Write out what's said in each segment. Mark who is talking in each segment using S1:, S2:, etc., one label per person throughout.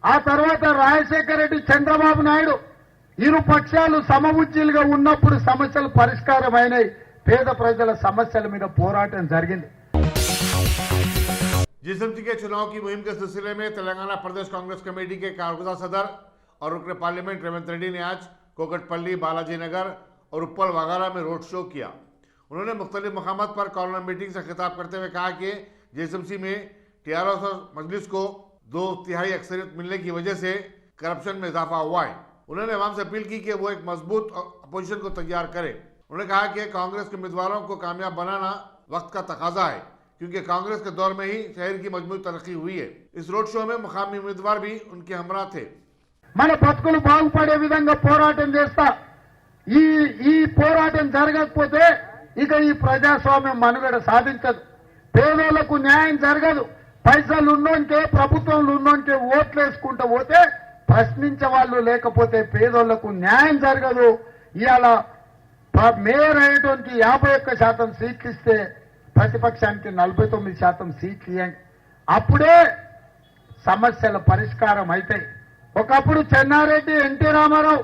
S1: ఆ తర్వాత రాజశేఖర రెడ్డి చంద్రబాబు నాయుడు ఇరు పక్షాలు సమవుజ్జీలుగా ఉన్నప్పుడు సమస్యలు పరిష్కారమైనాయి. పేద ప్రజల సమస్యల మీద పోరాటం జరిగింది.
S2: जीएसएमसी के चुनाव की मुहिम के सिलसिले में तेलंगाना प्रदेश कांग्रेस कमेटी के कारगुजा सदर और रुकन पार्लियामेंट रेवंत रेड्डी ने आज कोकटपल्ली, बालाजी नगर और उप्पल वगैरह में रोड शो किया। उन्होंने मुख्तलिफ मकामात पर कॉर्नर मीटिंग से खिताब करते हुए कहा कि जीएसएमसी में टीआरएस और मजलिस को 2/3 अक्सरियत मिलने की वजह से करप्शन में इजाफा हुआ है। उन्होंने आवाम से अपील की कि वो एक मजबूत अपोजिशन को तैयार करे। उन्होंने कहा कि कांग्रेस के उम्मीदवारों को कामयाब बनाना वक्त का तकाजा है, क्योंकि कांग्रेस के दौर में ही शहर की मजबूत तरक्की हुई है। इस रोड शो में मुकामी उम्मीदवार भी उनके हमरा थे।
S1: మన బతుకులు బాగుపడే విధంగా పోరాటం చేస్తా. ఈ పోరాటం జరగకపోతే ఇక ఈ ప్రజాస్వామ్యం మనుగడ సాధించదు. పేదోళ్లకు న్యాయం జరగదు. పైసలు ఉన్నోనికే, ప్రభుత్వంలో ఉన్నోనికే ఓట్లు వేసుకుంటూ పోతే ప్రశ్నించే వాళ్ళు లేకపోతే పేదోళ్లకు న్యాయం జరగదు. ఇవాళ మేయర్ అయ్యేటోనికి 51% సీట్లు ఇస్తే ప్రతిపక్షానికి 49% సీట్లు ఇవ్వండి. అప్పుడే సమస్యల పరిష్కారం అవుతాయి. ఒకప్పుడు చెన్నారెడ్డి, ఎన్టీ రామారావు,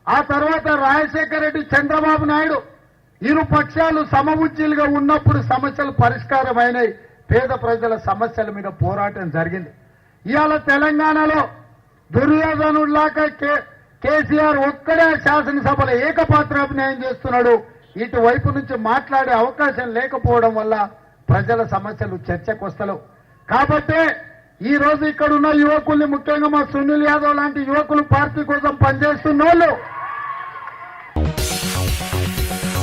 S1: ఆ తర్వాత రాజశేఖర రెడ్డి, చంద్రబాబు నాయుడు ఇరు పక్షాలు సమవుజ్జీలుగా ఉన్నప్పుడు సమస్యలు పరిష్కారమైనాయి. పేద ప్రజల సమస్యల మీద పోరాటం జరిగింది. ఇవాళ తెలంగాణలో దుర్యోధనుడిలాగా కేసీఆర్ ఒక్కడే శాసనసభలో ఏకపాత్రాభినయం చేస్తున్నాడు. ఇటువైపు నుంచి మాట్లాడే అవకాశం లేకపోవడం వల్ల ప్రజల సమస్యలు చర్చకు వస్తలేవు. కాబట్టి ఈ రోజు ఇక్కడ ఉన్న యువకుల్ని, ముఖ్యంగా మా సునీల్ యాదవ్ లాంటి యువకులు పార్టీ కోసం పనిచేస్తున్న వాళ్ళు